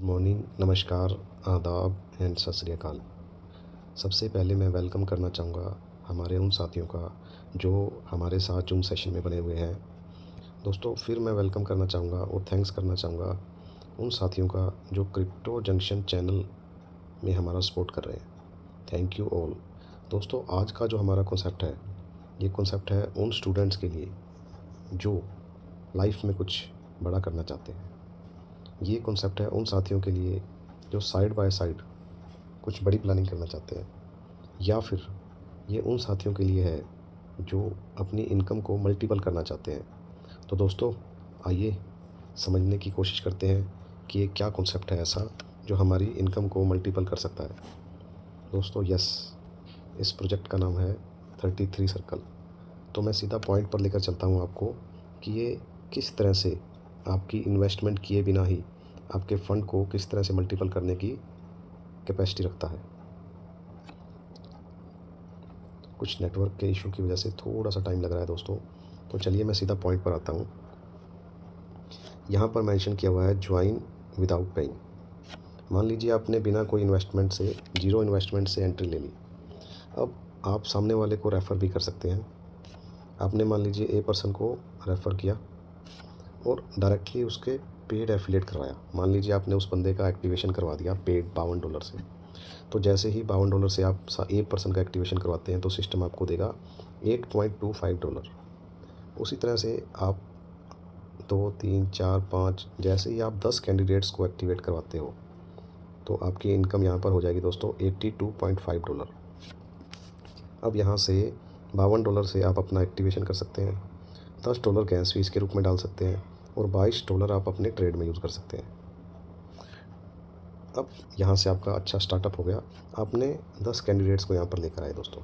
Morning, नमस्कार, आदाब and सत श्री अकाल। सबसे पहले मैं वेलकम करना चाहूँगा हमारे उन साथियों का जो हमारे साथ जूम सेशन में बने हुए हैं। दोस्तों, फिर मैं वेलकम करना चाहूँगा और थैंक्स करना चाहूँगा उन साथियों का जो क्रिप्टो जंक्शन चैनल में हमारा सपोर्ट कर रहे हैं। Thank you all. दोस्तों, आज का जो हमारा कॉन्सेप्ट है, ये कॉन्सेप्ट है उन स्टूडेंट्स के लिए जो लाइफ में कुछ बड़ा करना चाहते हैं। ये कॉन्सेप्ट है उन साथियों के लिए जो साइड बाय साइड कुछ बड़ी प्लानिंग करना चाहते हैं, या फिर ये उन साथियों के लिए है जो अपनी इनकम को मल्टीपल करना चाहते हैं। तो दोस्तों, आइए समझने की कोशिश करते हैं कि ये क्या कॉन्सेप्ट है ऐसा जो हमारी इनकम को मल्टीपल कर सकता है। दोस्तों, यस, इस प्रोजेक्ट का नाम है 33 सर्कल। तो मैं सीधा पॉइंट पर लेकर चलता हूँ आपको कि ये किस तरह से आपकी इन्वेस्टमेंट किए बिना ही आपके फ़ंड को किस तरह से मल्टीपल करने की कैपेसिटी रखता है। कुछ नेटवर्क के इशू की वजह से थोड़ा सा टाइम लग रहा है दोस्तों, तो चलिए मैं सीधा पॉइंट पर आता हूँ। यहाँ पर मेंशन किया हुआ है ज्वाइन विदाउट पेइंग। मान लीजिए आपने बिना कोई इन्वेस्टमेंट से, जीरो इन्वेस्टमेंट से एंट्री ले ली। अब आप सामने वाले को रेफ़र भी कर सकते हैं। आपने मान लीजिए ए पर्सन को रेफ़र किया और डायरेक्टली उसके पेड एफिलेट करवाया। मान लीजिए आपने उस बंदे का एक्टिवेशन करवा दिया पेड $52 से। तो जैसे ही $52 से आप एक पर्सन का एक्टिवेशन करवाते हैं तो सिस्टम आपको देगा $8.25। उसी तरह से आप 2, 3, 4, 5 जैसे ही आप 10 कैंडिडेट्स को एक्टिवेट करवाते हो तो आपकी इनकम यहाँ पर हो जाएगी दोस्तों $82.5। अब यहाँ से $52 से आप अपना एक्टिवेशन कर सकते हैं, $10 गैस फीस के रूप में डाल सकते हैं और $22 आप अपने ट्रेड में यूज़ कर सकते हैं। अब यहाँ से आपका अच्छा स्टार्टअप हो गया। आपने 10 कैंडिडेट्स को यहाँ पर लेकर आए दोस्तों।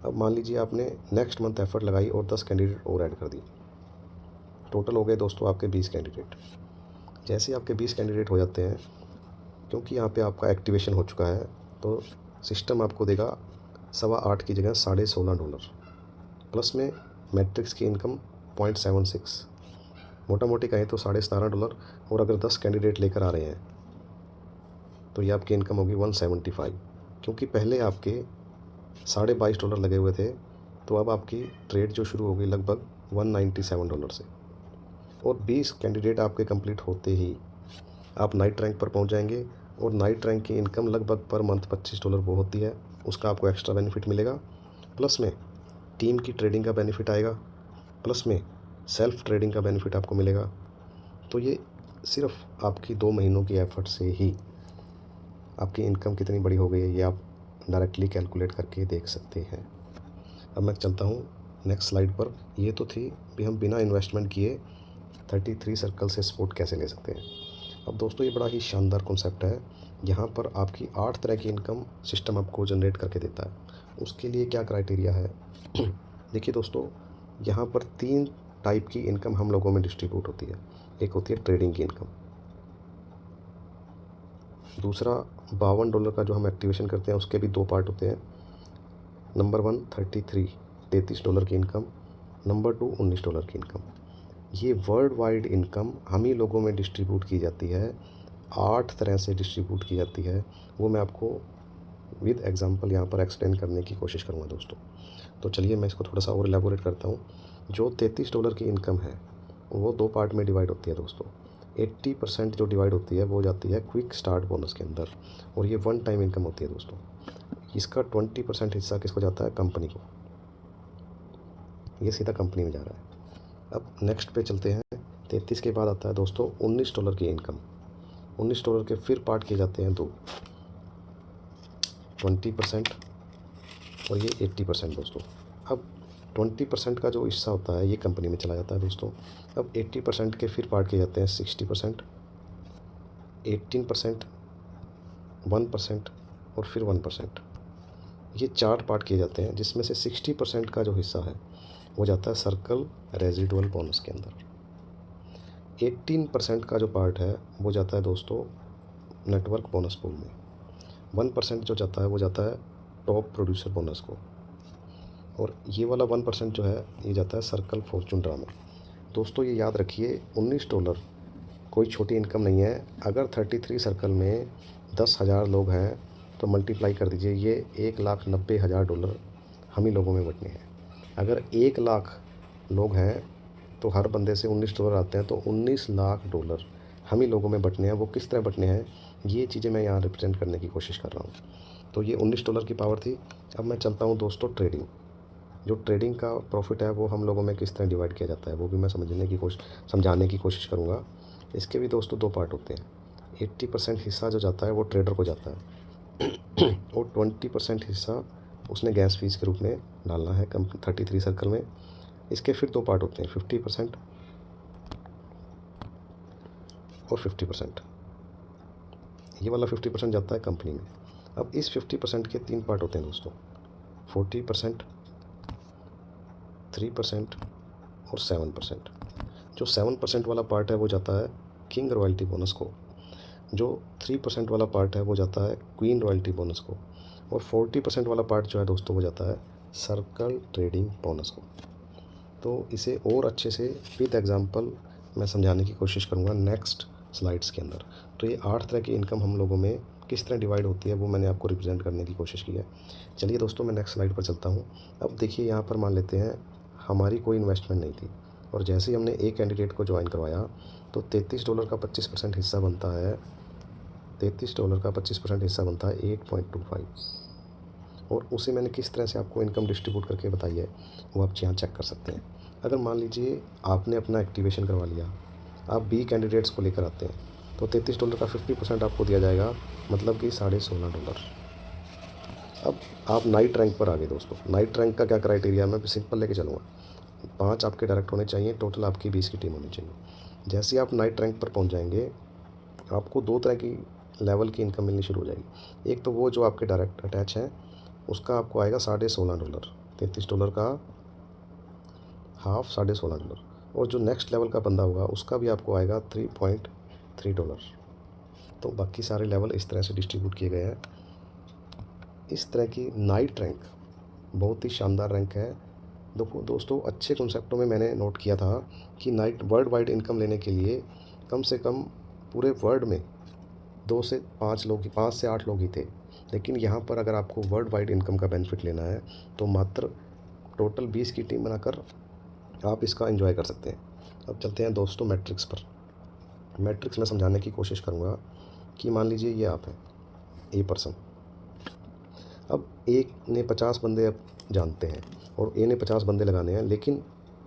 अब मान लीजिए आपने नेक्स्ट मंथ एफर्ट लगाई और 10 कैंडिडेट और ऐड कर दिए। टोटल हो गए दोस्तों आपके 20 कैंडिडेट। जैसे आपके 20 कैंडिडेट हो जाते हैं, क्योंकि यहाँ पे आपका एक्टिवेशन हो चुका है, तो सिस्टम आपको देगा $8.25 की जगह $16.5 प्लस में मैट्रिक्स की इनकम 0.76। मोटा मोटी कहें तो $17.5। और अगर 10 कैंडिडेट लेकर आ रहे हैं तो ये आपकी इनकम होगी 175। क्योंकि पहले आपके $22.5 लगे हुए थे, तो अब आपकी ट्रेड जो शुरू होगी लगभग $197 से। और 20 कैंडिडेट आपके कंप्लीट होते ही आप नाइट रैंक पर पहुंच जाएंगे। और नाइट रैंक की इनकम लगभग पर मंथ $25 वो होती है। उसका आपको एक्स्ट्रा बेनिफिट मिलेगा, प्लस में टीम की ट्रेडिंग का बेनिफिट आएगा, प्लस में सेल्फ ट्रेडिंग का बेनिफिट आपको मिलेगा। तो ये सिर्फ आपकी 2 महीनों की एफर्ट से ही आपकी इनकम कितनी बड़ी हो गई है, ये आप डायरेक्टली कैलकुलेट करके देख सकते हैं। अब मैं चलता हूँ नेक्स्ट स्लाइड पर। ये तो थी भी हम बिना इन्वेस्टमेंट किए 33 सर्कल से सपोर्ट कैसे ले सकते हैं। अब दोस्तों, ये बड़ा ही शानदार कॉन्सेप्ट है। यहाँ पर आपकी 8 तरह की इनकम सिस्टम आपको जनरेट करके देता है। उसके लिए क्या क्राइटेरिया है देखिए दोस्तों, यहाँ पर 3 टाइप की इनकम हम लोगों में डिस्ट्रीब्यूट होती है। एक होती है ट्रेडिंग की इनकम, दूसरा $52 का जो हम एक्टिवेशन करते हैं उसके भी 2 पार्ट होते हैं। नंबर 1 33 डॉलर की इनकम, नंबर 2 $19 की इनकम। ये वर्ल्ड वाइड इनकम हम ही लोगों में डिस्ट्रीब्यूट की जाती है, 8 तरह से डिस्ट्रीब्यूट की जाती है। वो मैं आपको विद एग्जांपल यहाँ पर एक्सप्लेन करने की कोशिश करूँगा दोस्तों। तो चलिए मैं इसको थोड़ा सा और एलैबोरेट करता हूँ। जो $33 की इनकम है वो 2 पार्ट में डिवाइड होती है दोस्तों। 80% जो डिवाइड होती है वो जाती है क्विक स्टार्ट बोनस के अंदर, और ये वन टाइम इनकम होती है दोस्तों। इसका 20% हिस्सा किसको जाता है? कंपनी को। ये सीधा कंपनी में जा रहा है। अब नेक्स्ट पे चलते हैं। 33 के बाद आता है दोस्तों $19 की इनकम। $19 के फिर पार्ट किए जाते हैं 2, 20% और ये 80% दोस्तों। अब 20% का जो हिस्सा होता है ये कंपनी में चला जाता है दोस्तों। अब 80% के फिर पार्ट किए जाते हैं 60%, 18%, 1% और फिर 1%। ये 4 पार्ट किए जाते हैं, जिसमें से 60% का जो हिस्सा है वो जाता है सर्कल रेजिडुअल बोनस के अंदर। 18% का जो पार्ट है वो जाता है दोस्तों नेटवर्क बोनस पूल में। 1% जो जाता है वो जाता है टॉप प्रोड्यूसर बोनस को, और ये वाला 1% जो है ये जाता है सर्कल फॉर्चून ड्रा में। दोस्तों, ये याद रखिए, $19 कोई छोटी इनकम नहीं है। अगर 33 सर्कल में 10,000 लोग हैं तो मल्टीप्लाई कर दीजिए, ये $1,90,000 हम ही लोगों में बँटने हैं। अगर 1 लाख लोग हैं तो हर बंदे से $19 आते हैं, तो $19,00,000 हम ही लोगों में बँटने हैं। वो किस तरह बँटने हैं, ये चीज़ें मैं यहाँ रिप्रेजेंट करने की कोशिश कर रहा हूँ। तो ये $19 की पावर थी। अब मैं चलता हूँ दोस्तों ट्रेडिंग। जो ट्रेडिंग का प्रॉफिट है वो हम लोगों में किस तरह डिवाइड किया जाता है वो भी मैं समझाने की कोशिश करूँगा। इसके भी दोस्तों 2 पार्ट होते हैं। 80% हिस्सा जो जाता है वो ट्रेडर को जाता है और 20% हिस्सा उसने गैस फीस के रूप में डालना है 33 सर्कल में। इसके फिर 2 पार्ट होते हैं, 50% और 50%। ये वाला 50% जाता है कंपनी में। अब इस 50% के 3 पार्ट होते हैं दोस्तों, 40%, 3% और 7%। जो 7% वाला पार्ट है वो जाता है किंग रॉयल्टी बोनस को, जो 3% वाला पार्ट है वो जाता है क्वीन रॉयल्टी बोनस को, और 40% वाला पार्ट जो है दोस्तों वो जाता है सर्कल ट्रेडिंग बोनस को। तो इसे और अच्छे से विद एग्जांपल मैं समझाने की कोशिश करूँगा नेक्स्ट स्लाइड्स के अंदर। तो ये 8 तरह की इनकम हम लोगों में किस तरह डिवाइड होती है वो मैंने आपको रिप्रेजेंट करने की कोशिश की है। चलिए दोस्तों मैं नेक्स्ट स्लाइड पर चलता हूँ। अब देखिए यहाँ पर मान लेते हैं हमारी कोई इन्वेस्टमेंट नहीं थी और जैसे ही हमने एक कैंडिडेट को ज्वाइन करवाया तो $33 का 25% हिस्सा बनता है, $33 का 25% हिस्सा बनता है 8.25, और उसे मैंने किस तरह से आपको इनकम डिस्ट्रीब्यूट करके बताई है वो आप यहाँ चेक कर सकते हैं। अगर मान लीजिए आपने अपना एक्टिवेशन करवा लिया, आप 20 कैंडिडेट्स को लेकर आते हैं तो $33 का 50% आपको दिया जाएगा, मतलब कि $16.5। अब आप नाइट रैंक पर आ गए दोस्तों। नाइट रैंक का क्या क्राइटेरिया है, मैं सिंपल लेके चलूँगा। 5 आपके डायरेक्ट होने चाहिए, टोटल आपकी 20 की टीम होनी चाहिए। जैसे ही आप नाइट रैंक पर पहुँच जाएंगे आपको 2 तरह की लेवल की इनकम मिलनी शुरू हो जाएगी। एक तो वो जो आपके डायरेक्ट अटैच हैं उसका आपको आएगा $16.5, $33 का हाफ $16.5, और जो नेक्स्ट लेवल का बंदा होगा उसका भी आपको आएगा $3.3। तो बाकी सारे लेवल इस तरह से डिस्ट्रीब्यूट किए गए हैं। इस तरह की नाइट रैंक बहुत ही शानदार रैंक है। देखो दोस्तों, अच्छे कॉन्सेप्टों में मैंने नोट किया था कि नाइट वर्ल्ड वाइड इनकम लेने के लिए कम से कम पूरे वर्ल्ड में 2 से 5 लोग ही, 5 से 8 लोग ही थे। लेकिन यहाँ पर अगर आपको वर्ल्ड वाइड इनकम का बेनिफिट लेना है तो मात्र टोटल 20 की टीम बनाकर आप इसका एंजॉय कर सकते हैं। अब चलते हैं दोस्तों मैट्रिक्स पर। मैट्रिक्स में समझाने की कोशिश करूँगा कि मान लीजिए ये आप हैं ए पर्सन। अब ए ने 50 बंदे अब जानते हैं और ए ने 50 बंदे लगाने हैं, लेकिन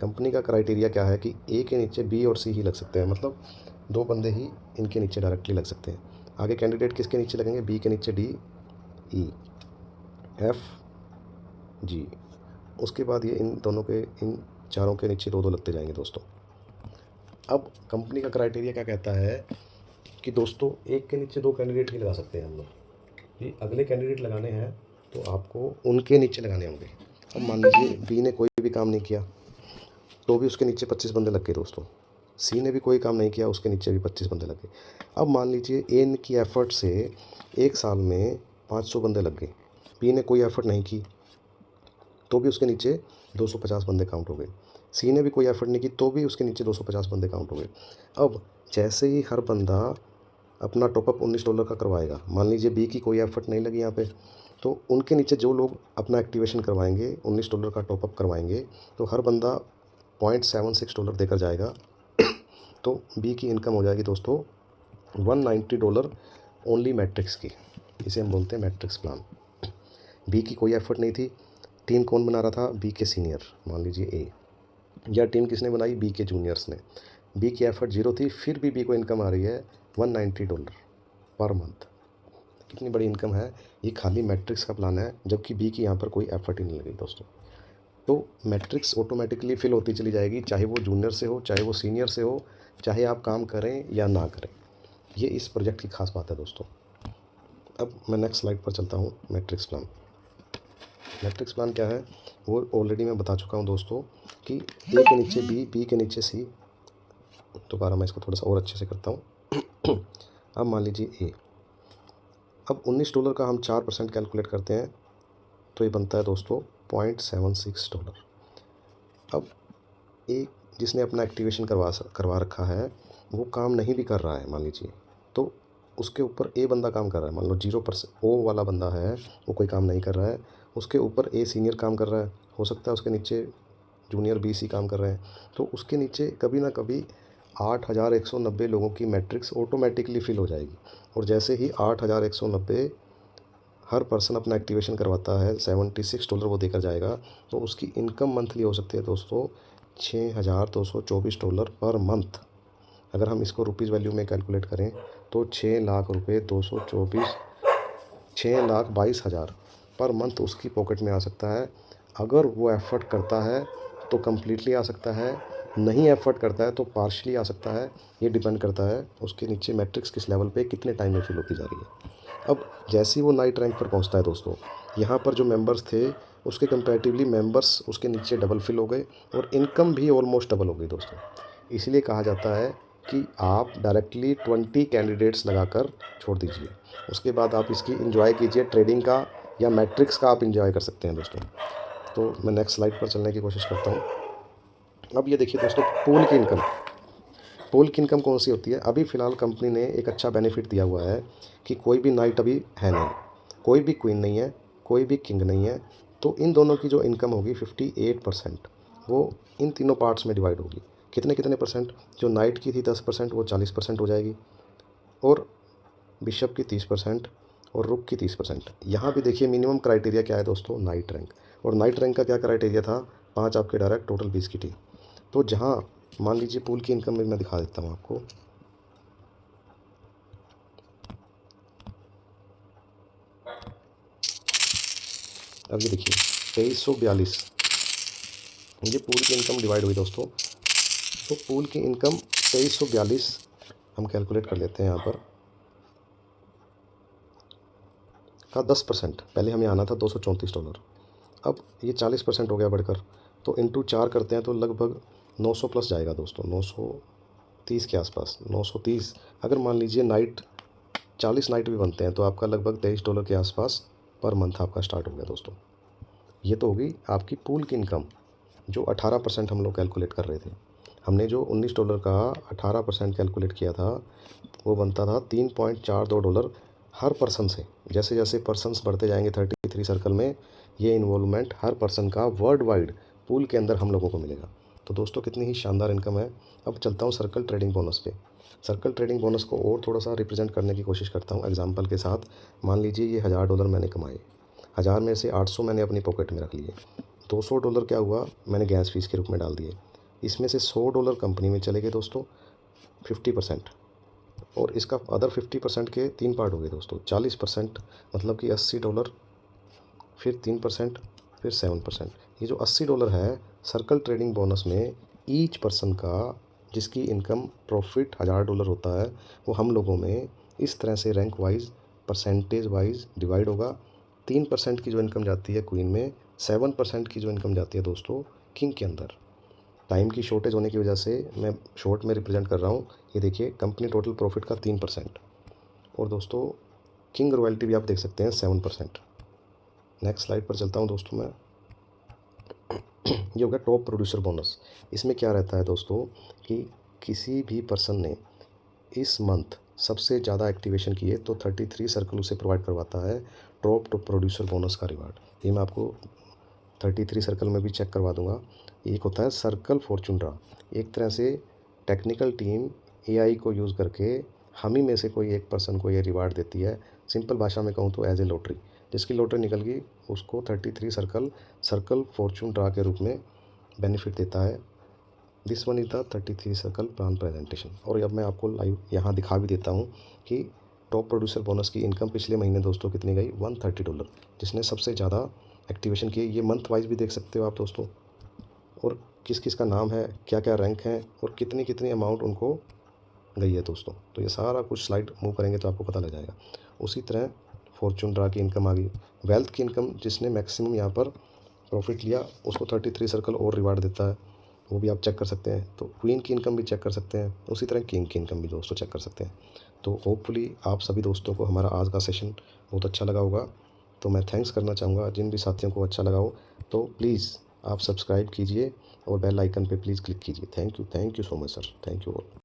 कंपनी का क्राइटेरिया क्या है कि ए के नीचे बी और सी ही लग सकते हैं, मतलब 2 बंदे ही इनके नीचे डायरेक्टली लग सकते हैं। आगे कैंडिडेट किसके नीचे लगेंगे, बी के नीचे डी, ई, एफ, जी। उसके बाद ये इन दोनों के, इन चारों के नीचे 2-2 लगते जाएंगे दोस्तों। अब कंपनी का क्राइटेरिया क्या कहता है कि दोस्तों एक के नीचे 2 कैंडिडेट ही लगा सकते हैं हम लोग। ये अगले कैंडिडेट लगाने हैं तो आपको उनके नीचे लगाने होंगे। अब मान लीजिए बी ने कोई भी काम नहीं किया तो भी उसके नीचे 25 बंदे लग गए दोस्तों। सी ने भी कोई काम नहीं किया, उसके नीचे भी 25 बंदे लग गए। अब मान लीजिए ए की एफ़र्ट से 1 साल में 500 बंदे लग गए, बी ने कोई एफ़र्ट नहीं की तो भी उसके नीचे 250 बंदे काउंट हो गए। सी ने भी कोई एफ़र्ट नहीं की तो भी उसके नीचे 250 बंदे काउंट हो गए। अब जैसे ही हर बंदा अपना टॉपअप $19 का करवाएगा, मान लीजिए बी की कोई एफ़र्ट नहीं लगी यहाँ पे, तो उनके नीचे जो लोग अपना एक्टिवेशन करवाएंगे, $19 का टॉपअप करवाएंगे, तो हर बंदा $0.76 देकर जाएगा। तो बी की इनकम हो जाएगी दोस्तों $190 ओनली मैट्रिक्स की। इसे हम बोलते हैं मैट्रिक्स प्लान। बी की कोई एफ़र्ट नहीं थी, टीम कौन बना रहा था, बी के सीनियर, मान लीजिए ए, या टीम किसने बनाई, बी के जूनियर्स ने। बी की एफ़र्ट 0 थी, फिर भी बी को इनकम आ रही है $190 पर मंथ। कितनी बड़ी इनकम है, ये खाली मैट्रिक्स का प्लान है, जबकि बी की यहाँ पर कोई एफ़र्ट ही नहीं लगी दोस्तों। तो मैट्रिक्स ऑटोमेटिकली फिल होती चली जाएगी, चाहे वो जूनियर से हो, चाहे वो सीनियर से हो, चाहे आप काम करें या ना करें। ये इस प्रोजेक्ट की खास बात है दोस्तों। अब मैं नेक्स्ट स्लाइड पर चलता हूँ। मैट्रिक्स प्लान, मैट्रिक्स प्लान क्या है वो ऑलरेडी मैं बता चुका हूँ दोस्तों कि ए के नीचे बी, बी के नीचे सी। दोबारा मैं इसको थोड़ा सा और अच्छे से करता हूँ। अब मान लीजिए ए, अब $19 का हम 4% कैलकुलेट करते हैं तो ये बनता है दोस्तों $0.76। अब ए जिसने अपना एक्टिवेशन करवा रखा है वो काम नहीं भी कर रहा है मान लीजिए, तो उसके ऊपर ए बंदा काम कर रहा है, मान लो 0% ओ वाला बंदा है, वो कोई काम नहीं कर रहा है, उसके ऊपर ए सीनियर काम कर रहा है, हो सकता है उसके नीचे जूनियर बी सी काम कर रहे हैं, तो उसके नीचे कभी ना कभी 8,190 लोगों की मैट्रिक्स ऑटोमेटिकली फिल हो जाएगी। और जैसे ही 8,190 हर पर्सन अपना एक्टिवेशन करवाता है, $76 वो देकर जाएगा, तो उसकी इनकम मंथली हो सकती है दोस्तों $6,224 पर मंथ। अगर हम इसको रुपीज़ वैल्यू में कैलकुलेट करें तो 6,00,000 रुपये 224 6,22,000 पर मंथ उसकी पॉकेट में आ सकता है। अगर वो एफ़र्ट करता है तो कम्प्लीटली आ सकता है, नहीं एफ़र्ट करता है तो पार्शली आ सकता है। ये डिपेंड करता है उसके नीचे मैट्रिक्स किस लेवल पे कितने टाइम में फिल होती जा रही है। अब जैसे ही वो नाइट रैंक पर पहुंचता है दोस्तों, यहाँ पर जो मेंबर्स थे उसके कंपैरेटिवली मेंबर्स उसके नीचे डबल फिल हो गए और इनकम भी ऑलमोस्ट डबल हो गई दोस्तों। इसलिए कहा जाता है कि आप डायरेक्टली 20 कैंडिडेट्स लगाकर छोड़ दीजिए, उसके बाद आप इसकी एंजॉय कीजिए, ट्रेडिंग का या मैट्रिक्स का आप एंजॉय कर सकते हैं दोस्तों। तो मैं नेक्स्ट स्लाइड पर चलने की कोशिश करता हूँ। अब ये देखिए दोस्तों, पूल की इनकम कौन सी होती है। अभी फ़िलहाल कंपनी ने एक अच्छा बेनिफिट दिया हुआ है कि कोई भी नाइट अभी है नहीं, कोई भी क्वीन नहीं है, कोई भी किंग नहीं है, तो इन दोनों की जो इनकम होगी 58% वो इन तीनों पार्ट्स में डिवाइड होगी। कितने कितने परसेंट, जो नाइट की थी 10% वो 40% हो जाएगी, और बिशप की 30% और रुक की 30%। यहाँ भी देखिए मिनिमम क्राइटेरिया क्या है दोस्तों, नाइट रैंक। और नाइट रैंक का क्या क्राइटेरिया था, 5 आपके डायरेक्ट, टोटल 20 की थी। तो जहाँ मान लीजिए पूल की इनकम में मैं दिखा देता हूँ आपको। अब ये देखिए 2342 ये पूल की इनकम डिवाइड हुई दोस्तों। तो पूल की इनकम 2342 हम कैलकुलेट कर लेते हैं यहाँ पर का 10%। पहले हमें आना था $234, अब ये 40% हो गया बढ़कर, तो इंटू 4 करते हैं तो लगभग 900 प्लस जाएगा दोस्तों, 930 के आसपास, 930। अगर मान लीजिए नाइट 40 नाइट भी बनते हैं तो आपका लगभग $23 के आसपास पर मंथ आपका स्टार्ट हो गया दोस्तों। ये तो होगी आपकी पूल की इनकम, जो 18% हम लोग कैलकुलेट कर रहे थे। हमने जो $19 का 18% कैलकुलेट किया था वो बनता था $3.42 हर पर्सन से। जैसे जैसे पर्सन्स बढ़ते जाएंगे 33 सर्कल में, ये इन्वॉल्वमेंट हर पर्सन का वर्ल्ड वाइड पूल के अंदर हम लोगों को मिलेगा। तो दोस्तों कितनी ही शानदार इनकम है। अब चलता हूँ सर्कल ट्रेडिंग बोनस पे। सर्कल ट्रेडिंग बोनस को और थोड़ा सा रिप्रेजेंट करने की कोशिश करता हूँ एग्जाम्पल के साथ। मान लीजिए ये $1000 मैंने कमाए, 1000 में से 800 मैंने अपनी पॉकेट में रख लिए, $200 क्या हुआ मैंने गैस फीस के रूप में डाल दिए, इसमें से $100 कंपनी में चले गए दोस्तों 50%, और इसका अदर 50% के 3 पार्ट हो गए दोस्तों, 40% मतलब कि $80, फिर 3%, फिर 7%। ये जो $80 है सर्कल ट्रेडिंग बोनस में ईच पर्सन का, जिसकी इनकम प्रॉफिट $1000 होता है, वो हम लोगों में इस तरह से rank wise percentage wise divide होगा। 3% की जो इनकम जाती है क्वीन में, 7% की जो इनकम जाती है दोस्तों किंग के अंदर। टाइम की शॉर्टेज होने की वजह से मैं शॉर्ट में रिप्रेजेंट कर रहा हूँ। ये देखिए कंपनी टोटल प्रॉफिट का 3%, और दोस्तों किंग रॉयल्टी भी आप देख सकते हैं 7%। नेक्स्ट स्लाइड पर चलता हूँ दोस्तों मैं। ये हो गया टॉप प्रोड्यूसर बोनस। इसमें क्या रहता है दोस्तों कि किसी भी पर्सन ने इस मंथ सबसे ज़्यादा एक्टिवेशन किए तो 33 सर्कल उसे प्रोवाइड करवाता है टॉप प्रोड्यूसर बोनस का रिवार्ड। ये मैं आपको 33 सर्कल में भी चेक करवा दूंगा। एक होता है सर्कल फॉर्चून ड्रा, एक तरह से टेक्निकल टीम एआई को यूज़ करके हम ही में से कोई एक पर्सन को ये रिवार्ड देती है। सिंपल भाषा में कहूँ तो एज ए लॉटरी, जिसकी लॉटरी निकल गई उसको 33 सर्कल फॉर्चून ड्रा के रूप में बेनिफिट देता है। This one is the 33 circle plan presentation. और अब मैं आपको लाइव यहाँ दिखा भी देता हूँ कि टॉप प्रोड्यूसर बोनस की इनकम पिछले महीने दोस्तों कितनी गई, $130, जिसने सबसे ज़्यादा एक्टिवेशन किए। ये मंथ वाइज भी देख सकते हो आप दोस्तों, और किस किस का नाम है, क्या क्या रैंक है, और कितनी कितनी अमाउंट उनको गई है दोस्तों। तो ये सारा कुछ स्लाइड मूव करेंगे तो आपको पता लग जाएगा। उसी तरह फॉर्चून ड्रा की इनकम आ गई। वेल्थ की इनकम, जिसने मैक्सिमम यहाँ पर प्रॉफिट लिया उसको 33 सर्कल और रिवार्ड देता है, वो भी आप चेक कर सकते हैं। तो क्वीन की इनकम भी चेक कर सकते हैं, उसी तरह किंग की इनकम भी दोस्तों चेक कर सकते हैं। तो होपफुली आप सभी दोस्तों को हमारा आज का सेशन बहुत अच्छा लगा होगा। तो मैं थैंक्स करना चाहूँगा जिन भी साथियों को अच्छा लगा हो, तो प्लीज़ आप सब्सक्राइब कीजिए और बेल आइकन पे प्लीज़ क्लिक कीजिए। Thank you so much sir, thank you all.